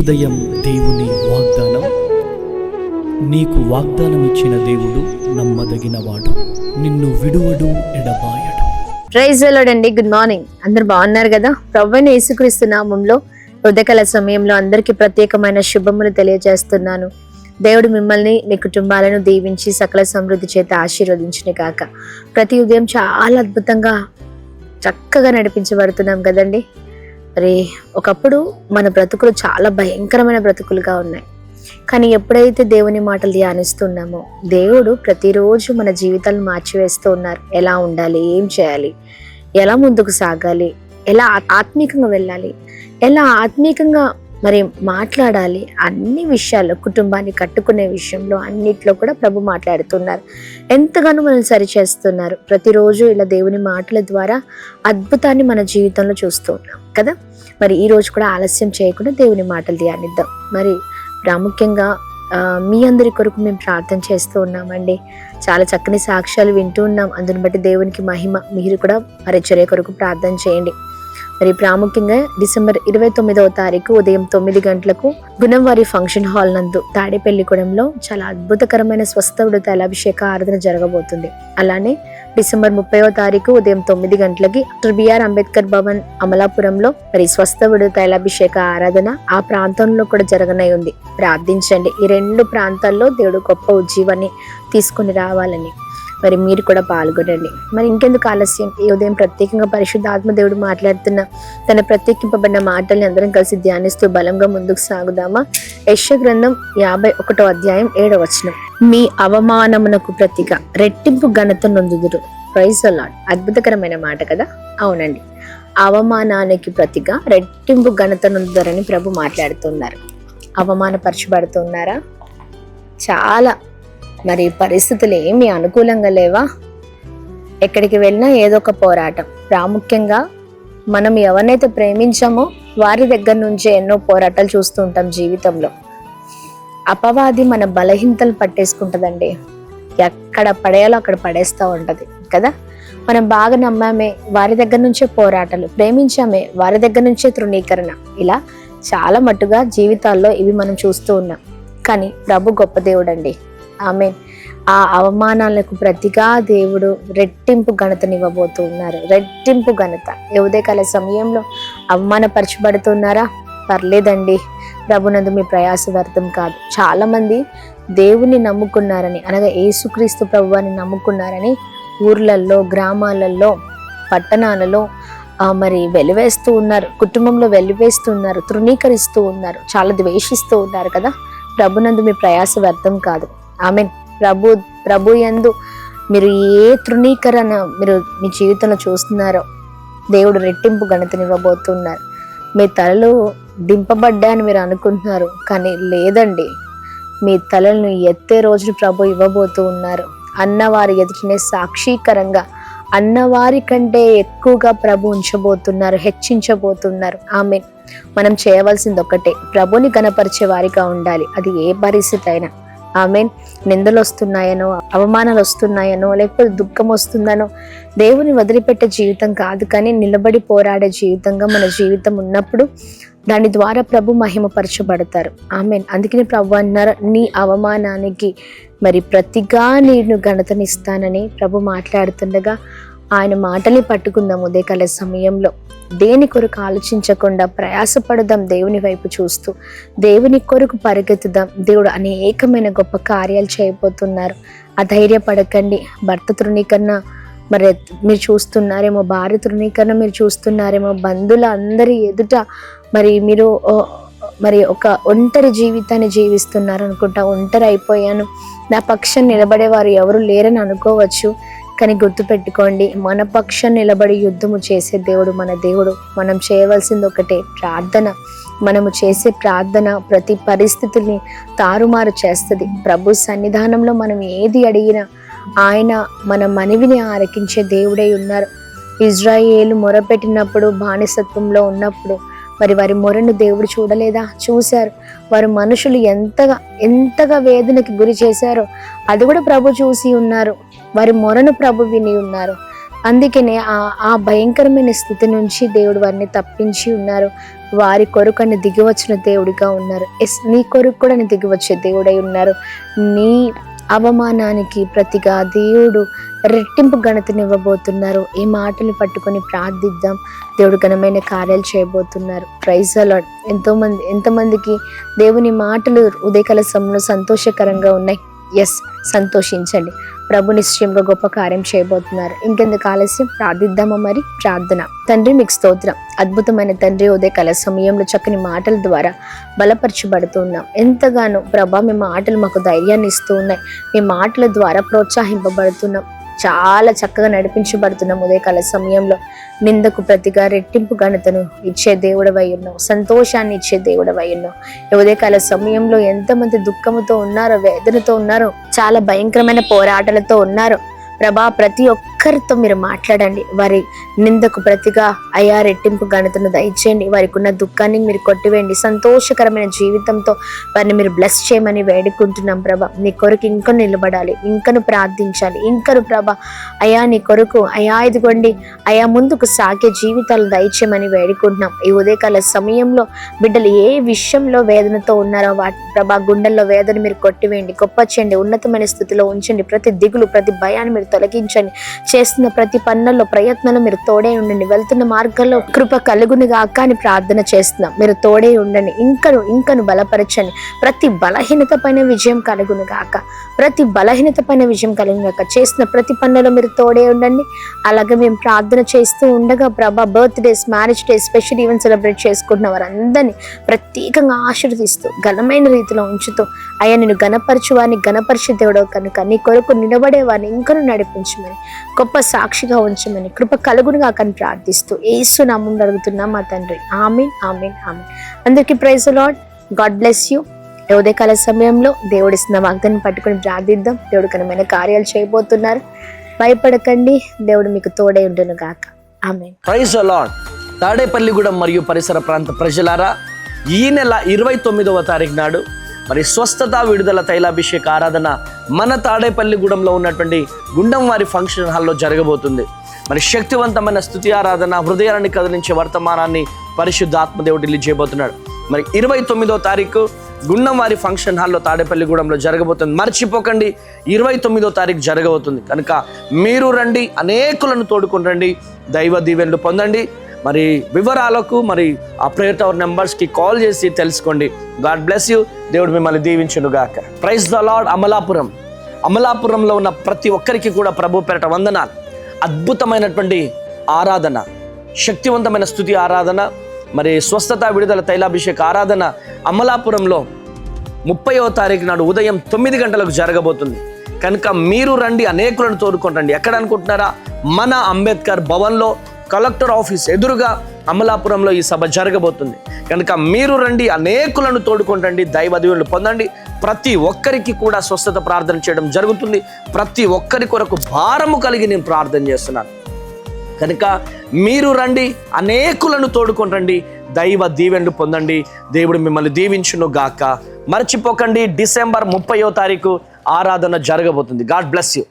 ఉదయం దేవుని వాగ్దానం. నీకు వాగ్దానం ఇచ్చిన దేవుడు నమ్మదగినవాడు, నిన్ను విడువడు, ఎడబాయడు. ప్రైజ్ ది లార్డ్ అండి. Good morning. అందరు బాగున్నారు కదా? ప్రభువైన యేసుక్రీస్తు నామములో ఉదయకాల సమయంలో అందరికీ ప్రత్యేకమైన శుభములు తెలియజేస్తున్నాను. దేవుడు మిమ్మల్ని, మీ కుటుంబాలను దీవించి సకల సమృద్ధి చేత ఆశీర్వదించిన కాక. ప్రతి ఉదయం చాలా అద్భుతంగా చక్కగా నడిపించబడుతున్నాం కదండి. మరి ఒకప్పుడు మన బ్రతుకులు చాలా భయంకరమైన బ్రతుకులుగా ఉన్నాయి. కానీ ఎప్పుడైతే దేవుని మాటలు ధ్యానిస్తున్నామో దేవుడు ప్రతిరోజు మన జీవితాలను మార్చివేస్తూ ఉన్నారు. ఎలా ఉండాలి, ఏం చేయాలి, ఎలా ముందుకు సాగాలి, ఎలా ఆత్మీకంగా వెళ్ళాలి, ఎలా ఆత్మీకంగా మరి మాట్లాడాలి, అన్ని విషయాల్లో, కుటుంబాన్ని కట్టుకునే విషయంలో అన్నిట్లో కూడా ప్రభు మాట్లాడుతున్నారు. ఎంతగానో మనల్ని సరిచేస్తున్నారు. ప్రతిరోజు ఇలా దేవుని మాటల ద్వారా అద్భుతాన్ని మన జీవితంలో చూస్తూ ఉన్నాం కదా. మరి ఈ రోజు కూడా ఆలస్యం చేయకుండా దేవుని మాటలు ధ్యానిద్దాం. మరి ప్రాముఖ్యంగా మీ అందరి కొరకు మేము ప్రార్థన చేస్తూ ఉన్నామండి. చాలా చక్కని సాక్ష్యాలు వింటూ ఉన్నాం. అందుని బట్టి దేవునికి మహిమ. మీరు కూడా పరిచర్య కొరకు ప్రార్థన చేయండి. మరి ప్రాముఖ్యంగా డిసెంబర్ 29వ తారీఖు ఉదయం 9 గంటలకు గుణంవారి ఫంక్షన్ హాల్ నందు తాడేపల్లిగూడెంలో చాలా అద్భుతకరమైన స్వస్థ తైలాభిషేక ఆరాధన జరగబోతుంది. అలానే డిసెంబర్ 30వ తారీఖు ఉదయం 9 గంటలకి బిఆర్ అంబేద్కర్ భవన్ అమలాపురంలో మరి స్వస్థ తైలాభిషేక ఆరాధన ఆ ప్రాంతంలో కూడా జరగనై ఉంది. ప్రార్థించండి. ఈ 2 ప్రాంతాల్లో దేవుడు గొప్ప ఉజ్జీవాన్ని తీసుకుని రావాలని మరి మీరు కూడా పాల్గొనండి. మరి ఇంకెందుకు ఆలస్యం? ఈ ఉదయం ప్రత్యేకంగా పరిశుద్ధాత్మ దేవుడు మాట్లాడుతున్న తన ప్రత్యేకింపబడిన మాటల్ని అందరం కలిసి ధ్యానిస్తూ బలంగా ముందుకు సాగుదామా? యెషయా గ్రంథం 51వ అధ్యాయం 7వ వచనం. మీ అవమానమునకు ప్రతిగా రెట్టింపు ఘనత నొందుదురు. Praise the Lord. అద్భుతకరమైన మాట కదా. అవునండి, అవమానానికి ప్రతిగా రెట్టింపు ఘనత నొందుదరని ప్రభు మాట్లాడుతున్నారు. అవమానపరచబడుతున్నారా? చాలా మరి పరిస్థితులు ఏమి అనుకూలంగా లేవా? ఎక్కడికి వెళ్ళినా ఏదో ఒక పోరాటం. ప్రాముఖ్యంగా మనం ఎవరినైతే ప్రేమించామో వారి దగ్గర నుంచే ఎన్నో పోరాటాలు చూస్తూ ఉంటాం జీవితంలో. అపవాది మన బలహీనతలు పట్టేసుకుంటుందండి. ఎక్కడ పడేయాలో అక్కడ పడేస్తూ ఉంటది కదా. మనం బాగా నమ్మామే, వారి దగ్గర నుంచే పోరాటాలు. ప్రేమించామే, వారి దగ్గర నుంచే తృణీకరణ. ఇలా చాలా మట్టుగా జీవితాల్లో ఇవి మనం చూస్తూ ఉన్నాం. కానీ ప్రభు గొప్ప దేవుడు అండి. ఆమె ఆ అవమానాలకు ప్రతిగా దేవుడు రెట్టింపు ఘనతనివ్వబోతూ ఉన్నారు. రెట్టింపు ఘనత. ఉదయకాల సమయంలో అవమానపరచబడుతున్నారా? పర్లేదండి, ప్రభునందు మీ ప్రయాస వ్యర్థం కాదు. చాలా మంది దేవుని నమ్ముకున్నారని, అనగా యేసుక్రీస్తు ప్రభువాన్ని నమ్ముకున్నారని ఊర్లల్లో, గ్రామాలలో, పట్టణాలలో మరి వెలివేస్తూ ఉన్నారు. కుటుంబంలో వెలివేస్తూ ఉన్నారు, తృణీకరిస్తూ ఉన్నారు, చాలా ద్వేషిస్తూ ఉన్నారు కదా. ప్రభునందు మీ ప్రయాస వ్యర్థం కాదు. ఆమెన్. ప్రభు యందు మీరు ఏ తృణీకరణ మీరు మీ జీవితంలో చూస్తున్నారో దేవుడు రెట్టింపు ఘనతనివ్వబోతున్నారు. మీ తలలు దింపబడ్డాయని మీరు అనుకుంటున్నారు, కానీ లేదండి, మీ తలలను ఎత్తే రోజును ప్రభు ఇవ్వబోతూ ఉన్నారు. అన్నవారి ఎదుటనే సాక్షీకరంగా అన్నవారి కంటే ఎక్కువగా ప్రభు ఉంచబోతున్నారు, హెచ్చించబోతున్నారు. ఆమెన్. మనం చేయవలసింది ఒకటే, ప్రభుని గణపరిచే వారిగా ఉండాలి. అది ఏ పరిస్థితి అయినా. ఆమెన్. నిందలు వస్తున్నాయనో, అవమానాలు వస్తున్నాయనో, లేకపోతే దుఃఖం వస్తుందనో దేవుని వదిలిపెట్టే జీవితం కాదు, కానీ నిలబడి పోరాడే జీవితంగా మన జీవితం ఉన్నప్పుడు దాని ద్వారా ప్రభు మహిమపరచబడతారు. ఆమెన్. అందుకని ప్రభు అన్నారు, నీ అవమానానికి మరి ప్రతిగా నేను ఘనతనిస్తానని ప్రభు మాట్లాడుతుండగా ఆయన మాటని పట్టుకుందాం. ఉదయకాల సమయంలో దేని కొరకు ఆలోచించకుండా ప్రయాసపడదాం. దేవుని వైపు చూస్తూ దేవుని కొరకు పరిగెత్తుదాం. దేవుడు అనేకమైన గొప్ప కార్యాలు చేయబోతున్నారు. అధైర్యపడకండి. భర్త తృణీకరణ మరి మీరు చూస్తున్నారేమో, భార్య తృణీకరణ మీరు చూస్తున్నారేమో, బంధువుల అందరి ఎదుట మరి మీరు మరి ఒక ఒంటరి జీవితాన్ని జీవిస్తున్నారు అనుకుంటా. ఒంటరి అయిపోయాను, నా పక్షం నిలబడేవారు ఎవరు లేరని అనుకోవచ్చు. కానీ గుర్తుపెట్టుకోండి, మన పక్షం నిలబడి యుద్ధము చేసే దేవుడు మన దేవుడు. మనం చేయవలసింది ఒకటే, ప్రార్థన. మనము చేసే ప్రార్థన ప్రతి పరిస్థితిని తారుమారు చేస్తుంది. ప్రభు సన్నిధానంలో మనం ఏది అడిగినా ఆయన మన మనవిని ఆలకించే దేవుడై ఉన్నారు. ఇజ్రాయేలు మొరపెట్టినప్పుడు, బానిసత్వంలో ఉన్నప్పుడు మరి వారి మొరను దేవుడు చూడలేదా? చూశారు. వారు మనుషులు ఎంతగా వేదనకి గురి చేశారో అది కూడా ప్రభు చూసి ఉన్నారు. వారి మొరను ప్రభు విని ఉన్నారు. అందుకనే ఆ భయంకరమైన స్థితి నుంచి దేవుడు వారిని తప్పించి ఉన్నారు. వారి కొరకు అని దిగివచ్చిన దేవుడిగా ఉన్నారు. ఎస్, నీ కొరకు కూడా అని దిగివచ్చే దేవుడై ఉన్నారు. నీ అవమానానికి ప్రతిగా దేవుడు రెట్టింపు ఘనతనివ్వబోతున్నారు. ఈ మాటలు పట్టుకొని ప్రార్థిద్దాం. దేవుడు ఘనమైన కార్యాలు చేయబోతున్నారు. Praise the Lord. ఎంతమందికి దేవుని మాటలు ఉదయకాల సమయంలో సంతోషకరంగా ఉన్నాయి? ఎస్, సంతోషించండి. ప్రభు నిశ్చయంగా గొప్ప కార్యం చేయబోతున్నారు. ఇంకెందుకు ఆలస్యం, ప్రార్థిద్దామా? మరి ప్రార్థన. తండ్రి, మీకు స్తోత్రం. అద్భుతమైన తండ్రి, ఉదయకాల సమయంలో చక్కని మాటల ద్వారా బలపరచబడుతూ ఉన్నాం. ఎంతగానో ప్రభా మీ మాటలు మాకు ధైర్యాన్ని ఇస్తూ ఉన్నాయి. మీ మాటల ద్వారా ప్రోత్సహింపబడుతున్నాం. చాలా చక్కగా నడిపించబడుతున్నాం. ఉదయకాల సమయంలో నిందకు ప్రతిగా రెట్టింపు ఘనతను ఇచ్చే దేవుడవై ఉన్నావు. సంతోషాన్ని ఇచ్చే దేవుడవై ఉన్నావు. ఉదయకాల సమయంలో ఎంతమంది దుఃఖముతో ఉన్నారో, వేదనతో ఉన్నారో, చాలా భయంకరమైన పోరాటాలతో ఉన్నారో ప్రభా, ప్రతి ఒక్కరితో మీరు మాట్లాడండి. వారి నిందకు ప్రతిగా అయా రెట్టింపు ఘనతను దయచేయండి. వారికి ఉన్న దుఃఖాన్ని మీరు కొట్టివేయండి. సంతోషకరమైన జీవితంతో వారిని మీరు బ్లెస్ చేయమని వేడుకుంటున్నాం ప్రభా. నీ కొరకు ఇంకను నిలబడాలి, ఇంకను ప్రార్థించాలి, ఇంకను ప్రభా అయా నీ కొరకు అయా ఇదిగోండి అయా ముందుకు సాగే జీవితాలు దయచేయమని వేడుకుంటున్నాం. ఈ ఉదయకాల సమయంలో బిడ్డలు ఏ విషయంలో వేదనతో ఉన్నారో వాటి ప్రభా గుండెల్లో వేదన మీరు కొట్టివేయండి, గొప్ప చేయండి, ఉన్నతమైన స్థితిలో ఉంచండి. ప్రతి దిగులు, ప్రతి భయాన్ని మీరు తొలగించండి. చేస్తున్న ప్రతి పనుల్లో, ప్రయత్నంలో మీరు తోడే ఉండండి. వెళ్తున్న మార్గంలో కృప కలుగునుగాక అని ప్రార్థన చేస్తున్నాం. మీరు తోడే ఉండండి. ఇంకను బలపరచండి. ప్రతి బలహీనత పైన విజయం కలుగునుగాక. ప్రతి బలహీనత పైన విజయం కలుగునుగాక. చేస్తున్న ప్రతి పనులలో మీరు తోడే ఉండండి. అలాగే మేము ప్రార్థన చేస్తూ ఉండగా ప్రభా, birthdays, marriage days, special event celebrate చేసుకుంటున్న వారందరినీ ప్రత్యేకంగా ఆశీర్వదిస్తూ ఘనమైన రీతిలో ఉంచుతూ అయ్యా నేను గణపరచువారిని గణపరిచే దేవుడు కనుక నీ కొరకు నిలబడేవారిని ఇంకను నడిపించమని, గొప్ప సాక్షిగా ఉంచమని, కృప కలుగునుగా అని ప్రార్థిస్తూ యేసు నామములో అడుగుతున్నాం మా తండ్రి. ఆమేన్, ఆమేన్, ఆమేన్. అందరికీ praise the Lord. God bless you. ఉదయకాల సమయంలో దేవుడి ఇస్తున్న వాగ్దానం పట్టుకొని ప్రార్థిద్దాం. దేవుడు ఘనమైన కార్యాలు చేయబోతున్నారు. భయపడకండి, దేవుడు మీకు తోడే ఉండును గాక. Amen. Praise the Lord. Tadepalligudem మరియు పరిసర ప్రాంత ప్రజలారా, ఈ నెల 29వ తారీఖు నాడు మరి స్వస్థత విడుదల తైలాభిషేక ఆరాధన మన తాడేపల్లిగూడెంలో ఉన్నటువంటి గుండం వారి ఫంక్షన్ హాల్లో జరగబోతుంది. మరి శక్తివంతమైన స్తుతి ఆరాధన, హృదయాన్ని కదిలించే వర్తమానాన్ని పరిశుద్ధ ఆత్మదేవుడు రిలీజ్ చేయబోతున్నాడు. మరి 29వ తారీఖు గుండం వారి ఫంక్షన్ హాల్లో తాడేపల్లిగూడెంలో జరగబోతుంది. మర్చిపోకండి, 29వ తారీఖు జరగబోతుంది కనుక మీరు రండి, అనేకులను తోడుకొని రండి, దైవ దీవెనలు పొందండి. మరి వివరాలకు మరి ఆ ప్రేయర్ టవర్ నెంబర్స్కి కాల్ చేసి తెలుసుకోండి. God bless you. దేవుడు మిమ్మల్ని దీవించును గాక. Praise the Lord. అమలాపురంలో ఉన్న ప్రతి ఒక్కరికి కూడా ప్రభు పేరట వందనాలు. అద్భుతమైనటువంటి ఆరాధన, శక్తివంతమైన స్తుతి ఆరాధన, మరి స్వస్థత విడుదల తైలాభిషేక ఆరాధన అమలాపురంలో 30వ తారీఖు నాడు ఉదయం 9 గంటలకు జరగబోతుంది కనుక మీరు రండి, అనేకులను తోడుకొని ఎక్కడ అనుకుంటున్నారా? మన అంబేద్కర్ భవన్లో కలెక్టర్ ఆఫీస్ ఎదురుగా అమలాపురంలో ఈ సభ జరగబోతుంది కనుక మీరు రండి, అనేకులను తోడుకొని దైవ దీవెనలు పొందండి. ప్రతి ఒక్కరికి కూడా స్వస్థత ప్రార్థన చేయడం జరుగుతుంది. ప్రతి ఒక్కరి కొరకు భారము కలిగి నేను ప్రార్థన చేస్తున్నాను కనుక మీరు రండి, అనేకులను తోడుకొని రండి, దైవ దీవెనలు పొందండి. దేవుడు మిమ్మల్ని దీవించును గాక. మర్చిపోకండి, డిసెంబర్ 30వ తారీఖు ఆరాధన జరగబోతుంది. God bless you.